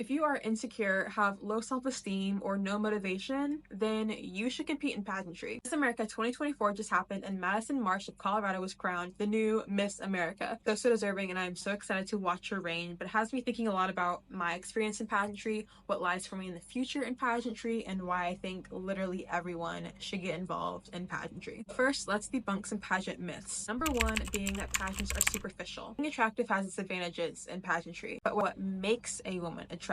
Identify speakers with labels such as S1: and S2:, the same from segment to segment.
S1: If you are insecure, have low self-esteem, or no motivation, then you should compete in pageantry. Miss America 2024 just happened, and Madison Marsh of Colorado was crowned the new Miss America. So deserving, and I'm so excited to watch her reign, but it has me thinking a lot about my experience in pageantry, what lies for me in the future in pageantry, and why I think literally everyone should get involved in pageantry. First, let's debunk some pageant myths. Number one being that pageants are superficial. Being attractive has its advantages in pageantry, but what makes a woman attractive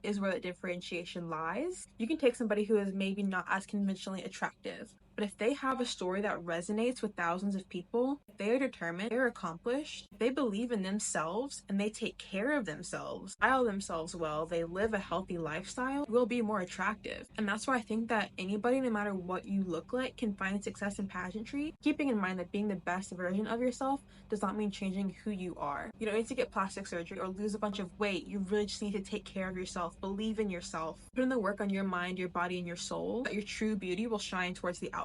S1: is where the differentiation lies. You can take somebody who is maybe not as conventionally attractive, but if they have a story that resonates with thousands of people, if they are determined, they're accomplished, they believe in themselves, and they take care of themselves, style themselves well, they live a healthy lifestyle, will be more attractive. And that's why I think that anybody, no matter what you look like, can find success in pageantry, keeping in mind that being the best version of yourself does not mean changing who you are. You don't need to get plastic surgery or lose a bunch of weight. You really just need to take care of yourself, believe in yourself, put in the work on your mind, your body, and your soul, that your true beauty will shine towards the outside.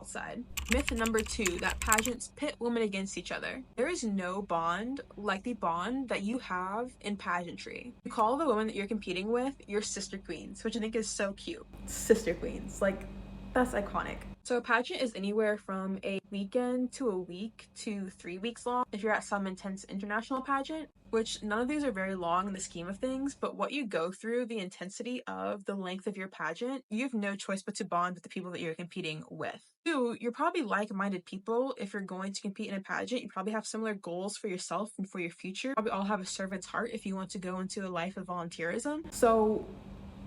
S1: Myth number two, that pageants pit women against each other. There is no bond like the bond that you have in pageantry. You call the women that you're competing with your sister queens, which I think is so cute. Sister queens, like, that's iconic. So a pageant is anywhere from a weekend to a week to 3 weeks long if you're at some intense international pageant, which none of these are very long in the scheme of things, but what you go through, the intensity of the length of your pageant, you have no choice but to bond with the people that you're competing with. Two, you're probably like-minded people. If you're going to compete in a pageant, you probably have similar goals for yourself and for your future. Probably all have a servant's heart if you want to go into a life of volunteerism. So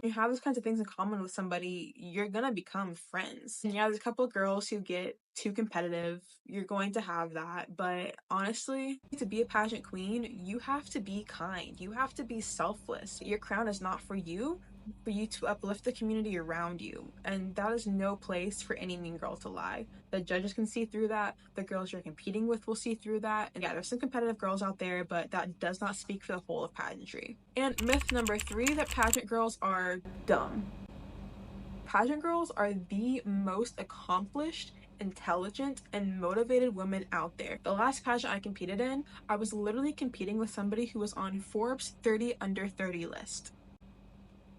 S1: you have those kinds of things in common with somebody, you're gonna become friends. And yeah, there's a couple of girls who get too competitive. You're going to have that. But honestly, to be a pageant queen, you have to be kind. You have to be selfless. Your crown is not for you to uplift the community around you. And that is no place for any mean girl to lie. The judges can see through that. The girls you're competing with will see through that. And yeah, there's some competitive girls out there, but that does not speak for the whole of pageantry. And myth number three, that pageant girls are dumb. Pageant girls are the most accomplished, intelligent, and motivated women out there. The last pageant I competed in, I was literally competing with somebody who was on Forbes 30 under 30 list.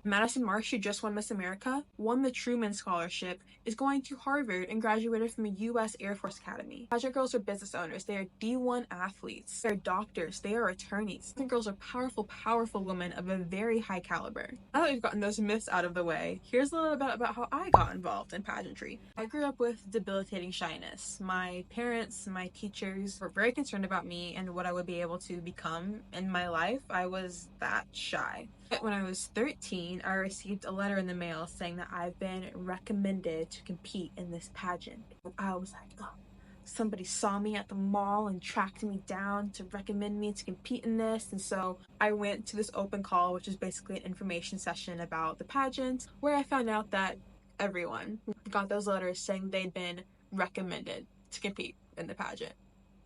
S1: Madison Marsh, who just won Miss America, won the Truman Scholarship, is going to Harvard, and graduated from the U.S. Air Force Academy. Pageant girls are business owners. They are D1 athletes. They are doctors. They are attorneys. Pageant girls are powerful, powerful women of a very high caliber. Now that we've gotten those myths out of the way, here's a little bit about how I got involved in pageantry. I grew up with debilitating shyness. My parents, my teachers were very concerned about me and what I would be able to become in my life. I was that shy. When I was 13, I received a letter in the mail saying that I've been recommended to compete in this pageant. I was like, oh, somebody saw me at the mall and tracked me down to recommend me to compete in this. And so I went to this open call, which is basically an information session about the pageant, where I found out that everyone got those letters saying they'd been recommended to compete in the pageant.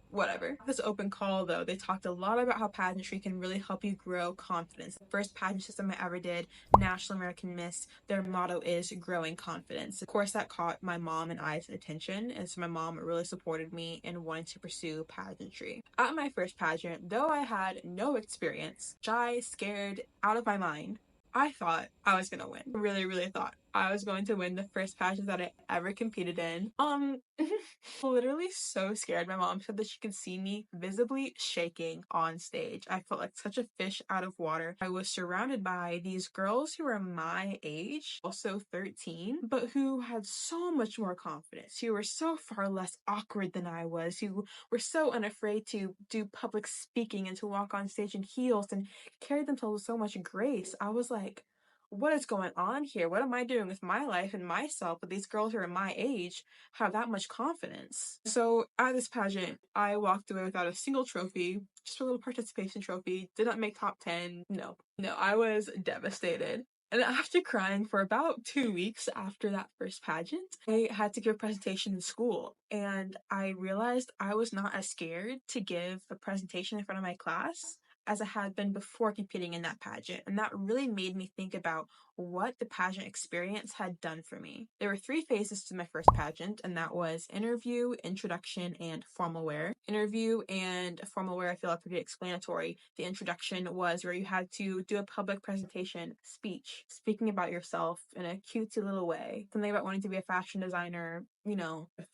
S1: Whatever. This open call, though, they talked a lot about how pageantry can really help you grow confidence. The first pageant system I ever did, National American Miss, their motto is growing confidence. Of course, that caught my mom and I's attention, and so my mom really supported me in wanting to pursue pageantry. At my first pageant, though I had no experience, shy, scared, out of my mind, I thought I was gonna win. Really, really thought I was going to win the first pageant that I ever competed in. Literally so scared. My mom said that she could see me visibly shaking on stage. I felt like such a fish out of water. I was surrounded by these girls who were my age, also 13, but who had so much more confidence, who were so far less awkward than I was, who were so unafraid to do public speaking and to walk on stage in heels and carry themselves with so much grace. I was like, what is going on here? What am I doing with my life and myself? But these girls who are my age have that much confidence. So at this pageant, I walked away without a single trophy, just a little participation trophy. Did not make top 10. No, I was devastated. And after crying for about 2 weeks after that first pageant, I had to give a presentation in school. And I realized I was not as scared to give a presentation in front of my class as I had been before competing in that pageant, and that really made me think about what the pageant experience had done for me. There were 3 phases to my first pageant, and that was interview, introduction, and formal wear. Interview and formal wear I feel are pretty explanatory. The introduction was where you had to do a public presentation speech, speaking about yourself in a cutesy little way. Something about wanting to be a fashion designer,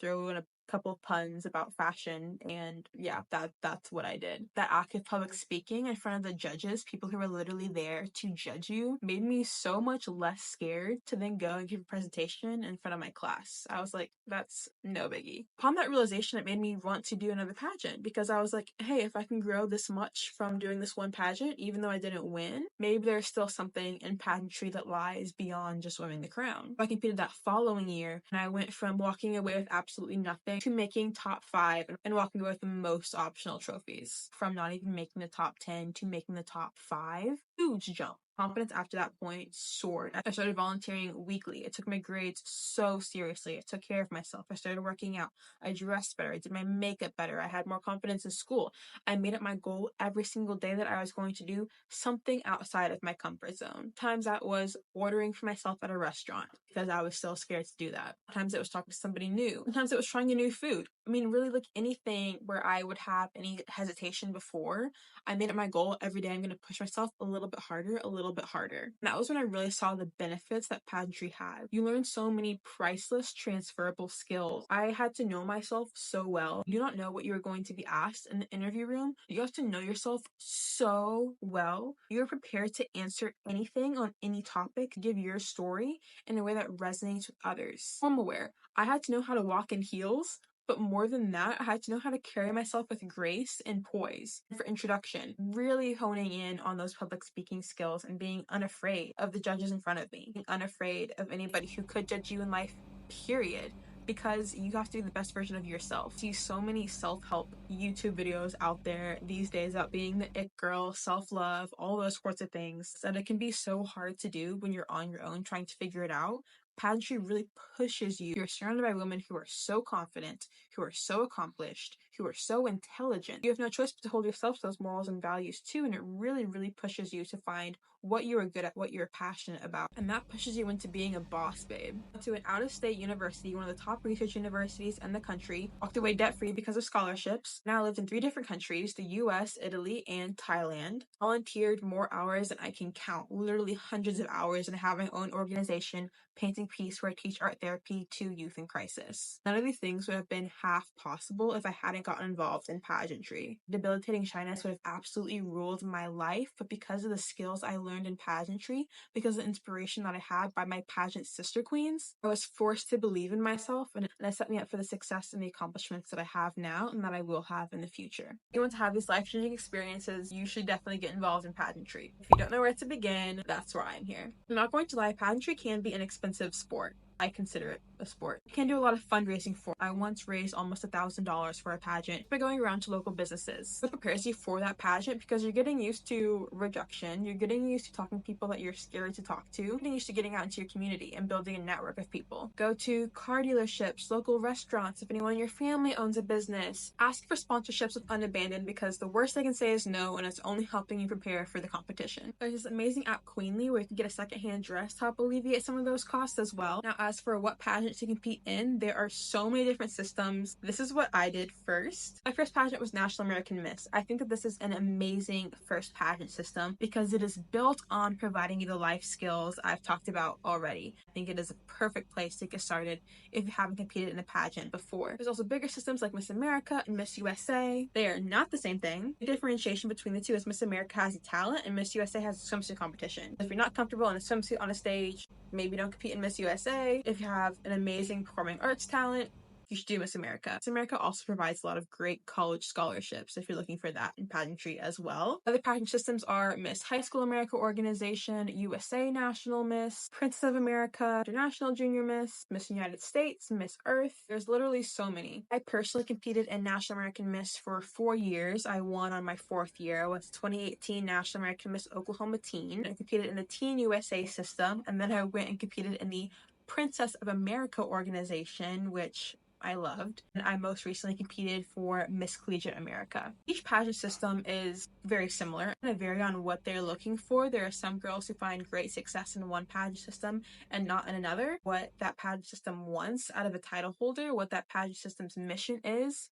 S1: throw in a couple of puns about fashion, and yeah, that's what I did. That act of public speaking in front of the judges, people who were literally there to judge you, made me so much less scared to then go and give a presentation in front of my class. I was like, that's no biggie. Upon that realization, it made me want to do another pageant, because I was like, hey, if I can grow this much from doing this one pageant, even though I didn't win, maybe there's still something in pageantry that lies beyond just winning the crown. I competed that following year, and I went from walking away with absolutely nothing to making top 5 and walking away with the most optional trophies. From not even making the top 10 to making the top 5. Huge jump. Confidence after that point soared. I started volunteering weekly. I took my grades so seriously. I took care of myself. I started working out. I dressed better. I did my makeup better. I had more confidence in school. I made it my goal every single day that I was going to do something outside of my comfort zone. Times that was ordering for myself at a restaurant because I was still scared to do that. Sometimes it was talking to somebody new. Sometimes it was trying a new food. I mean, really, like anything where I would have any hesitation before, I made it my goal every day. I'm going to push myself a little bit harder, a little bit harder. And that was when I really saw the benefits that pageantry had. You learn so many priceless transferable skills. I had to know myself so well. You do not know what you are going to be asked in the interview room. You have to know yourself so well. You're prepared to answer anything on any topic, give your story in a way that resonates with others. Formal wear. I had to know how to walk in heels. But more than that, I had to know how to carry myself with grace and poise. For introduction, really honing in on those public speaking skills and being unafraid of the judges in front of me, being unafraid of anybody who could judge you in life, period. Because you have to be the best version of yourself. I see so many self-help YouTube videos out there these days about being the it girl, self-love, all those sorts of things, that it can be so hard to do when you're on your own trying to figure it out. Pageantry really pushes you. You're surrounded by women who are so confident, who are so accomplished, who are so intelligent. You have no choice but to hold yourself to those morals and values too, and it really, really pushes you to find what you are good at, what you're passionate about, and that pushes you into being a boss babe. To an out-of-state university, one of the top research universities in the country, walked away debt-free because of scholarships. Now I lived in 3 different countries, the US, Italy, and Thailand. Volunteered more hours than I can count, literally hundreds of hours, and have my own organization, Painting Peace, where I teach art therapy to youth in crisis. None of these things would have been half possible if I hadn't gotten involved in pageantry. Debilitating shyness would have absolutely ruled my life, but because of the skills I learned in pageantry, because of the inspiration that I had by my pageant sister queens, I was forced to believe in myself, and it set me up for the success and the accomplishments that I have now and that I will have in the future. If you want to have these life-changing experiences, you should definitely get involved in pageantry. If you don't know where to begin, that's where I'm here. I'm not going to lie, pageantry can be an expensive sport. I consider it a sport. You can do a lot of fundraising for it. I once raised almost $1,000 for a pageant by going around to local businesses. It prepares you for that pageant because you're getting used to rejection. You're getting used to talking to people that you're scared to talk to. You're getting used to getting out into your community and building a network of people. Go to car dealerships, local restaurants. If anyone in your family owns a business, ask for sponsorships with Unabandoned, because the worst they can say is no, and it's only helping you prepare for the competition. There's this amazing app, Queenly, where you can get a secondhand dress to help alleviate some of those costs as well. Now, as for what pageant to compete in, there are so many different systems. This is what I did first. My first pageant was National American Miss. I think that this is an amazing first pageant system because it is built on providing you the life skills I've talked about already. I think it is a perfect place to get started if you haven't competed in a pageant before. There's also bigger systems like Miss America and Miss USA. They are not the same thing. The differentiation between the two is Miss America has a talent and Miss USA has a swimsuit competition. If you're not comfortable in a swimsuit on a stage, maybe don't compete in Miss USA. If you have an amazing performing arts talent, you should do Miss America. Miss America also provides a lot of great college scholarships if you're looking for that in pageantry as well. Other pageant systems are Miss High School America Organization, USA National Miss, Princess of America, International Junior Miss, Miss United States, Miss Earth. There's literally so many. I personally competed in National American Miss for 4 years. I won on my 4th year. I was 2018 National American Miss Oklahoma Teen. I competed in the Teen USA system, and then I went and competed in the Princess of America organization, which I loved. And I most recently competed for Miss Collegiate America. Each pageant system is very similar and vary on what they're looking for. There are some girls who find great success in one pageant system and not in another. What that pageant system wants out of a title holder, what that pageant system's mission is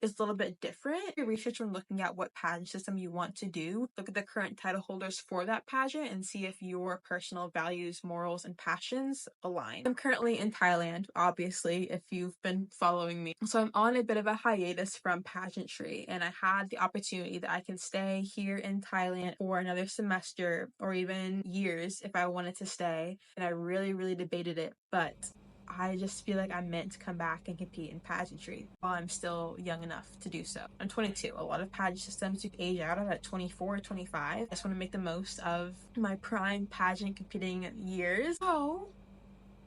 S1: a little bit different. Your research when looking at what pageant system you want to do, look at the current title holders for that pageant and see if your personal values, morals, and passions align. I'm currently in Thailand, obviously, if you've been following me. So I'm on a bit of a hiatus from pageantry, and I had the opportunity that I can stay here in Thailand for another semester or even years if I wanted to stay. And I really, really debated it, but I just feel like I'm meant to come back and compete in pageantry while I'm still young enough to do so. I'm 22. A lot of pageant systems you age out of at 24 or 25. I just want to make the most of my prime pageant competing years. So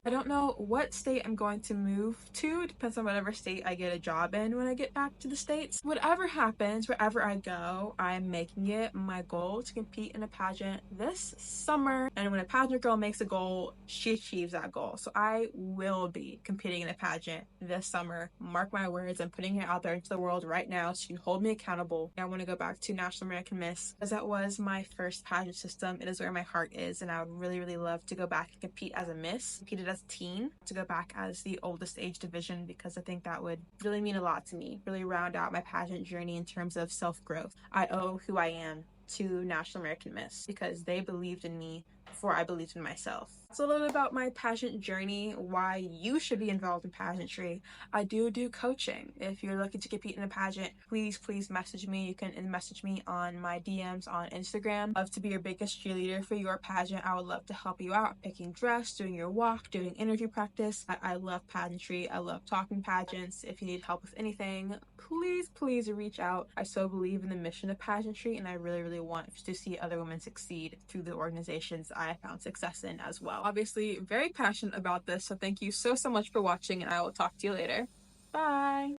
S1: I don't know what state I'm going to move to. It depends on whatever state I get a job in when I get back to the States. Whatever happens, wherever I go, I'm making it my goal to compete in a pageant this summer. And when a pageant girl makes a goal, she achieves that goal. So I will be competing in a pageant this summer. Mark my words, I'm putting it out there into the world right now so you can hold me accountable. I want to go back to National American Miss because that was my first pageant system. It is where my heart is, and I would really, really love to go back and compete as a Miss. Competed as a teen, to go back as the oldest age division because I think that would really mean a lot to me, really round out my pageant journey in terms of self-growth. I owe who I am to National American Miss because they believed in me before I believed in myself. It's a little bit about my pageant journey, why you should be involved in pageantry. I do coaching. If you're looking to compete in a pageant, please message me. You can message me on my DMs on Instagram. I'd love to be your biggest cheerleader for your pageant. I would love to help you out picking dress, doing your walk, doing interview practice. I love pageantry. I love talking pageants. If you need help with anything, please reach out. I so believe in the mission of pageantry, and I really, really want to see other women succeed through the organizations I found success in as well. Obviously, very passionate about this, so thank you so much for watching, and I will talk to you later. Bye!